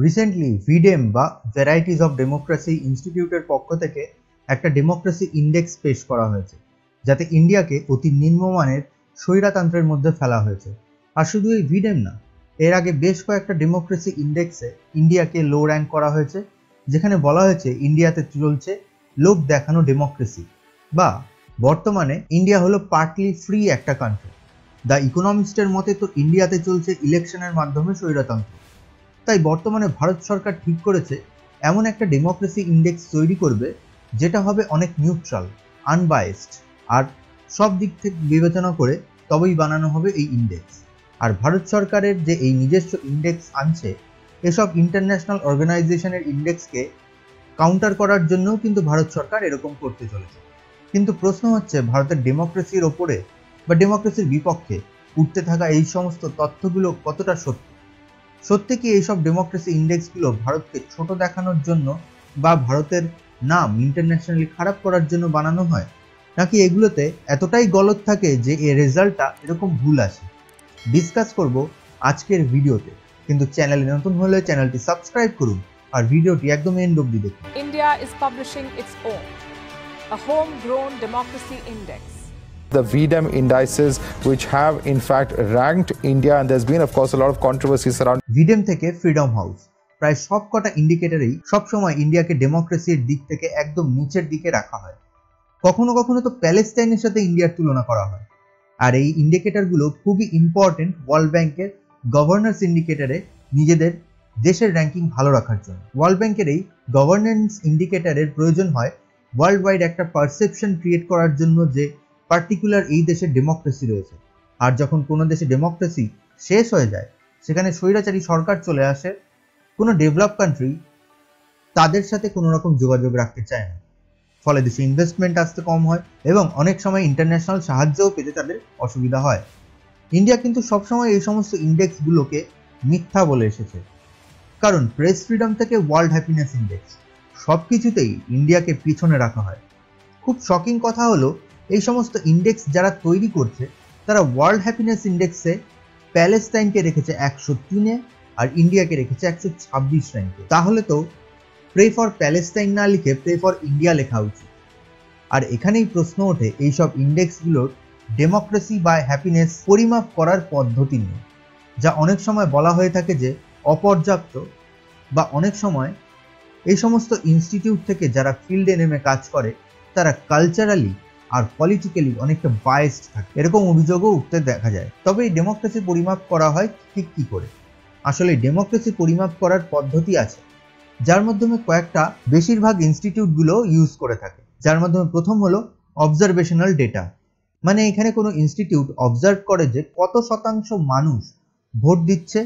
Recently V-Dem বা varieties of democracy ইনস্টিটিউটের পক্ষ থেকে একটা ডেমোক্রেসি ইন্ডেক্স পেশ করা হয়েছে, যাতে ইন্ডিয়াকে অতি নিম্নমানের স্বৈরতন্ত্রের মধ্যে ফেলা হয়েছে। আর শুধু এই ভিডেম না, এর আগে বেশ কয়েকটা ডেমোক্রেসি ইন্ডেক্সে ইন্ডিয়াকে লো র্যাঙ্ক করা হয়েছে, যেখানে বলা হয়েছে ইন্ডিয়াতে চলছে লোক দেখানো ডেমোক্রেসি, বা বর্তমানে ইন্ডিয়া হলো পার্টলি ফ্রি একটা কান্ট্রি। দ্য ইকোনমিস্টের মতে তো ইন্ডিয়াতে চলছে ইলেকশনের মাধ্যমে স্বৈরতন্ত্র। তাই বর্তমানে ভারত সরকার ঠিক করেছে এমন একটা ডেমোক্রেসি ইন্ডেক্স তৈরি করবে যেটা হবে অনেক নিউট্রাল, আনবায়াসড, আর সব দিক থেকে বিবেচনা করে তবেই বানানো হবে এই ইন্ডেক্স। আর ভারত সরকারের যে এই নিজস্ব ইন্ডেক্স আনছে, এসব ইন্টারন্যাশনাল অর্গানাইজেশনের ইন্ডেক্সকে কাউন্টার করার জন্যও কিন্তু ভারত সরকার এরকম করতে চলেছে। কিন্তু প্রশ্ন হচ্ছে, ভারতের ডেমোক্রেসির ওপরে বা ডেমোক্রেসির বিপক্ষে উঠতে থাকা এই সমস্ত তথ্যগুলো কতটা সত্যি কি এইসব ডেমোক্রেসি ইন্ডেক্সগুলো ভারতকে ছোট দেখানোর জন্য বা ভারতের নাম ইন্টারন্যাশনালি খারাপ করার জন্য বানানো হয়, নাকি এগুলোতে এতটাই গলদ থাকে যে এর রেজাল্টটা এরকম ভুল আসে? ডিসকাস করব আজকের ভিডিওতে। কিন্তু চ্যানেলে নতুন হলে চ্যানেলটি সাবস্ক্রাইব করুন আর ভিডিওটি একদম এন্ড অবধি দেখুন। India is publishing its own, a homegrown democracy index. The VDEM indices, which have in fact ranked India, and there's been of course a lot of controversies around V-Dem থেকে freedom house প্রায় সবকটা ইন্ডিকেটরেই সবসময় ইন্ডিয়াকে ডেমোক্রেসির দিক থেকে একদম নিচের দিকে রাখা হয়। কখনো কখনো তো প্যালেস্টাইনের সাথে ইন্ডিয়ার তুলনা করা হয়। আর এই ইন্ডিকেটরগুলো খুবই ইম্পর্টেন্ট ওয়ার্ল্ড ব্যাংকের গভর্নেন্স ইন্ডিকেটরে নিজেদের দেশের র্যাঙ্কিং ভালো রাখার জন্য। ওয়ার্ল্ড ব্যাংকের এই গভর্নেন্স ইন্ডিকেটরের প্রয়োজন হয় ওয়ার্ল্ড ওয়াইড একটা পারসেপশন ক্রিয়েট করার জন্য যে পার্টিকুলার এই দেশের ডেমোক্রেসি রয়েছে। আর যখন কোনো দেশে ডেমোক্রেসি শেষ হয়ে যায়, সেখানে স্বৈরাচারী সরকার চলে আসে, কোনো ডেভেলপ কান্ট্রি তাদের সাথে কোনো রকম যোগাযোগ রাখতে চায় না। ফলে দেশে ইনভেস্টমেন্ট আসতে কম হয় এবং অনেক সময় ইন্টারন্যাশনাল সাহায্যও পেতে তাদের অসুবিধা হয়। ইন্ডিয়া কিন্তু সবসময় এই সমস্ত ইন্ডেক্সগুলোকে মিথ্যা বলে এসেছে। কারণ প্রেস ফ্রিডম থেকে ওয়ার্ল্ড হ্যাপিনেস ইন্ডেক্স, সব কিছুতেই ইন্ডিয়াকে পিছনে রাখা হয়। খুব শকিং কথা হলো, এই সমস্ত ইন্ডেক্স যারা তৈরি করছে তারা ওয়ার্ল্ড হ্যাপিনেস ইন্ডেক্সে প্যালেস্টাইনকে রেখেছে 103-এ আর ইন্ডিয়াকে রেখেছে 126 র্যাঙ্কে। তাহলে তো প্রে ফর প্যালেস্টাইন না লিখে প্রে ফর ইন্ডিয়া লেখা উচিত। আর এখানেই প্রশ্ন ওঠে এইসব ইন্ডেক্সগুলোর ডেমোক্রেসি বা হ্যাপিনেস পরিমাপ করার পদ্ধতি নিয়ে, যা অনেক সময় বলা হয়ে থাকে যে অপর্যাপ্ত, বা অনেক সময় এই সমস্ত ইনস্টিটিউট থেকে যারা ফিল্ডে নেমে কাজ করে তারা কালচারালি আর পলিটিক্যালি অনেকটা বায়াসড থাকে, এরকম অভিযোগও উঠতে দেখা যায়। তবে এই ডেমোক্রেসি পরিমাপ করা হয় ঠিক কি করে? আসলে ডেমোক্রেসি পরিমাপ করার পদ্ধতি আছে, যার মাধ্যমে কয়েকটা বেশিরভাগ ইনস্টিটিউটগুলো ইউজ করে থাকে। যার মাধ্যমে প্রথম হলো অবজারভেশনাল ডেটা, মানে এখানে কোনো ইনস্টিটিউট অবজার্ভ করে যে কত শতাংশ মানুষ ভোট দিচ্ছে,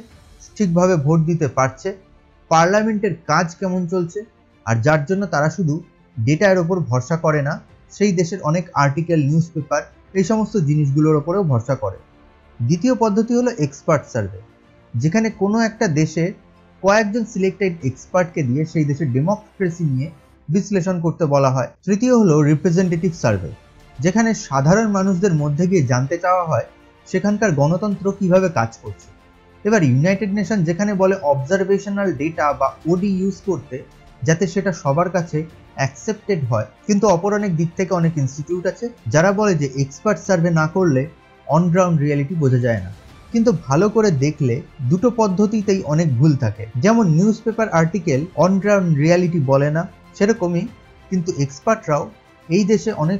ঠিকভাবে ভোট দিতে পারছে, পার্লামেন্টের কাজ কেমন চলছে। আর যার জন্য তারা শুধু ডেটার ওপর ভরসা করে না, সেই দেশের অনেক আর্টিকেল, নিউজ পেপার, এই সমস্ত জিনিসগুলোর ওপরেও ভরসা করে। দ্বিতীয় পদ্ধতি হলো এক্সপার্ট সার্ভে, যেখানে কোনো একটা দেশে কয়েকজন সিলেক্টেড এক্সপার্টকে দিয়ে সেই দেশের ডেমোক্রেসি নিয়ে বিশ্লেষণ করতে বলা হয়। তৃতীয় হলো রিপ্রেজেন্টেটিভ সার্ভে, যেখানে সাধারণ মানুষদের মধ্যে গিয়ে জানতে চাওয়া হয় সেখানকার গণতন্ত্র কিভাবে কাজ করছে। এবার ইউনাইটেড নেশন যেখানে বলে অবজারভেশনাল ডেটা বা ওডি ইউজ করতে, যাতে সেটা সবার কাছে অ্যাকসেপ্টেড হয়। কিন্তু অপর অনেক দিক থেকে অনেক ইনস্টিটিউট আছে যারা বলে যে এক্সপার্ট সার্ভে না করলে অনগ্রাউন্ড রিয়ালিটি বোঝা যায় না। কিন্তু ভালো করে দেখলে দুটো পদ্ধতিতেই অনেক ভুল থাকে। যেমন নিউজ পেপার আর্টিকেল অনগ্রাউন্ড রিয়ালিটি বলে না, সেরকমই কিন্তু এক্সপার্টরাও এই দেশে অনেক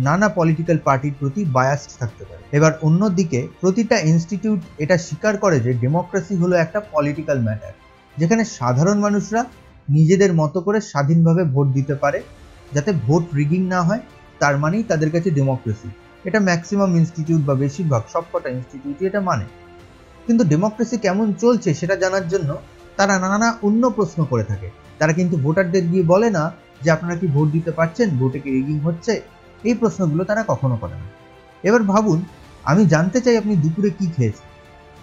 নানা পলিটিক্যাল পার্টির প্রতি বায়াসড থাকতে পারে। এবার অন্যদিকে প্রতিটা ইনস্টিটিউট এটা স্বীকার করে যে ডেমোক্রেসি হলো একটা পলিটিক্যাল ম্যাটার, যেখানে সাধারণ মানুষরা নিজেদের মতো করে স্বাধীনভাবে ভোট দিতে পারে, যাতে ভোট রিগিং না হয়, তার মানেই তাদের কাছে ডেমোক্রেসি। এটা ম্যাক্সিমাম ইনস্টিটিউট বা বেশিরভাগ সবকটা ইনস্টিটিউটই এটা মানে। কিন্তু ডেমোক্রেসি কেমন চলছে সেটা জানার জন্য তারা নানা অন্য প্রশ্ন করে থাকে। তারা কিন্তু ভোটারদের গিয়ে বলে না যে আপনারা কি ভোট দিতে পারছেন, ভোটে কি রিগিং হচ্ছে, এই প্রশ্নগুলো তারা কখনো করে না। এবার ভাবুন, আমি জানতে চাই আপনি দুপুরে কি খেয়েছেন,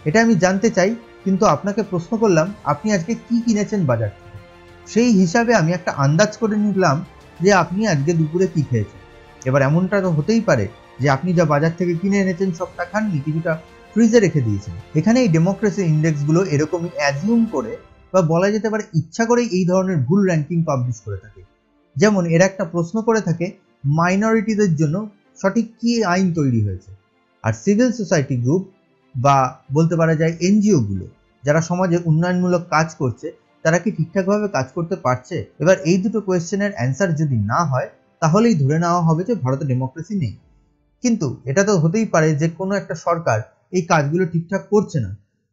এটা আমি জানতে চাই, কিন্তু আপনাকে প্রশ্ন করলাম আপনি আজকে কি কিনেছেন বাজার থেকে। সেই হিসাবে আমি একটা আন্দাজ করে নিলাম যে আপনি আজকে দুপুরে কি খেয়েছেন। এবার এমনটা তো হতেই পারে যে আপনি যা বাজার থেকে কিনে এনেছেন সবটা খাননি, কিছুটা ফ্রিজে রেখে দিয়েছেন। এখানে এই ডেমোক্রেসি ইন্ডেক্সগুলো এরকমই অ্যাজিউম করে বা বলা যেতে পারে ইচ্ছা করেই এই ধরনের ভুল র্যাঙ্কিং পাবলিশ করে থাকে। যেমন এরা একটা প্রশ্ন করে থাকে মাইনরিটিদের জন্য সঠিক কি আইন তৈরি হয়েছে, আর সিভিল সোসাইটি গ্রুপ বা বলতে পারা যায় এনজিও গুলো যারা সমাজে উন্নয়নমূলক কাজ করছে তারা কি ঠিকঠাকভাবে কাজ করতে পারছে। এবার এই দুটো কোয়েশ্চেনের অ্যান্সার যদি না হয় তাহলেই ধরে নেওয়া হবে যে ভারতে ডেমোক্রেসি নেই। কিন্তু এটা তো হতেই পারে যে কোনো একটা সরকার এই কাজগুলো ঠিকঠাক করছে না,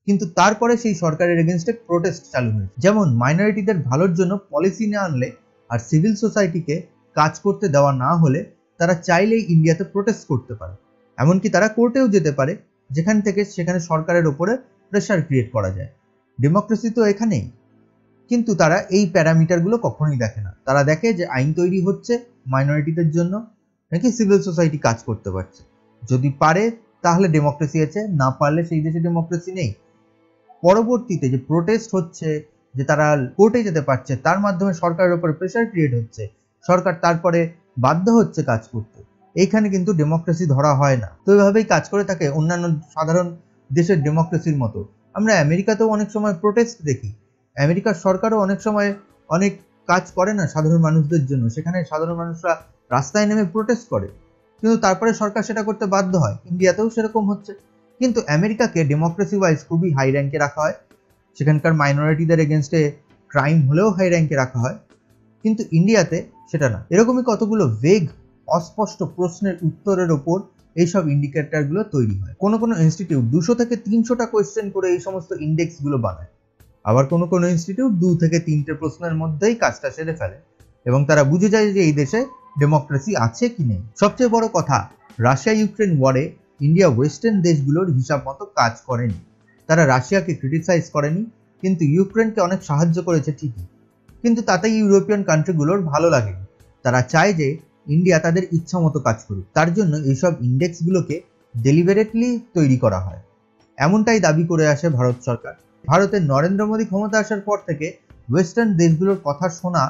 কিন্তু তারপরে সেই সরকারের এগেনস্টে প্রোটেস্ট চালু হয়েছে। যেমন মাইনরিটিদের ভালোর জন্য পলিসি না আনলে আর সিভিল সোসাইটিকে কাজ করতে দেওয়া না হলে তারা চাইলেই ইন্ডিয়াতে প্রোটেস্ট করতে পারে, এমনকি তারা কোর্টেও যেতে পারে, যেখান থেকে সেখানে সরকারের ওপরে প্রেশার ক্রিয়েট করা যায়। ডেমোক্রেসি তো এখানেই, কিন্তু তারা এই প্যারামিটারগুলো কখনোই দেখে না। তারা দেখে যে আইন তৈরি হচ্ছে মাইনরিটিদের জন্য, নাকি সিভিল সোসাইটি কাজ করতে পারছে। যদি পারে তাহলে ডেমোক্রেসি আছে, না পারলে সেই দেশে ডেমোক্রেসি নেই। পরবর্তীতে যে প্রোটেস্ট হচ্ছে, যে তারা কোর্টে যেতে পারছে, তার মাধ্যমে সরকারের উপরে প্রেশার ক্রিয়েট হচ্ছে, সরকার তারপরে বাধ্য হচ্ছে কাজ করতে, এইখানে কিন্তু ডেমোক্রেসি ধরা হয় না। তো এইভাবেই কাজ করে থাকে অন্যান্য সাধারণ দেশের ডেমোক্রেসির মতো। আমরা আমেরিকাতেও অনেক সময় প্রোটেস্ট দেখি, আমেরিকার সরকারও অনেক সময় অনেক কাজ করে না সাধারণ মানুষদের জন্য, সেখানে সাধারণ মানুষরা রাস্তায় নেমে প্রোটেস্ট করে, কিন্তু তারপরে সরকার সেটা করতে বাধ্য হয়। ইন্ডিয়াতেও সেরকম হচ্ছে, কিন্তু আমেরিকাকে ডেমোক্রেসি ওয়াইজ খুবই হাই র্যাঙ্কে রাখা হয়, সেখানকার মাইনরিটিদের এগেনস্টে ক্রাইম হলেও হাই র্যাঙ্কে রাখা হয়, কিন্তু ইন্ডিয়াতে সেটা না। এরকমই কতগুলো ভেগ অস্পষ্ট প্রশ্নের উত্তরের ওপর এইসব ইন্ডিকেটরগুলো তৈরি হয়। কোনো কোনো ইনস্টিটিউট 200 থেকে 300টা কোয়েশ্চেন করে এই সমস্ত ইন্ডেক্সগুলো বানায়, আবার কোনো কোনো ইনস্টিটিউট 2 থেকে 3টে প্রশ্নের মধ্যেই কাজটা সেরে ফেলে, এবং তারা বুঝে যায় যে এই দেশে ডেমোক্রেসি আছে কি নেই। সবচেয়ে বড় কথা, রাশিয়া ইউক্রেন ওয়ারে ইন্ডিয়া ওয়েস্টার্ন দেশগুলোর হিসাব মতো কাজ করেনি। তারা রাশিয়াকে ক্রিটিসাইজ করেনি, কিন্তু ইউক্রেনকে অনেক সাহায্য করেছে ঠিকই, কিন্তু তাতে ইউরোপিয়ান কান্ট্রিগুলোর ভালো লাগেনি। তারা চায় যে ইন্ডিয়া তাদের ইচ্ছা মতো কাজ করুক, তার জন্য এইসব ইন্ডেক্সগুলোকে ডেলিবারেটলি তৈরি করা হয়, এমনটাই দাবি করে আসে ভারত সরকার। ভারতের নরেন্দ্র মোদী ক্ষমতা আসার পর থেকে ওয়েস্টার্ন দেশগুলোর কথা শোনা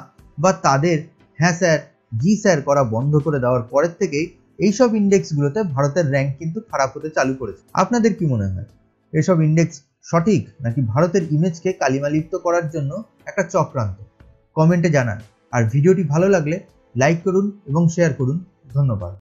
বা তাদের হ্যাঁ স্যার জি স্যার করা বন্ধ করে দেওয়ার পরের থেকেই এইসব ইন্ডেক্সগুলোতে ভারতের র্যাঙ্ক কিন্তু খারাপ হতে চালু করেছে। আপনাদের কি মনে হয়, এসব ইন্ডেক্স সঠিক নাকি ভারতের ইমেজকে কালিমালিপ্ত করার জন্য একটা চক্রান্ত? কমেন্টে জানান। আর ভিডিওটি ভালো লাগলে লাইক করুন এবং শেয়ার করুন। ধন্যবাদ।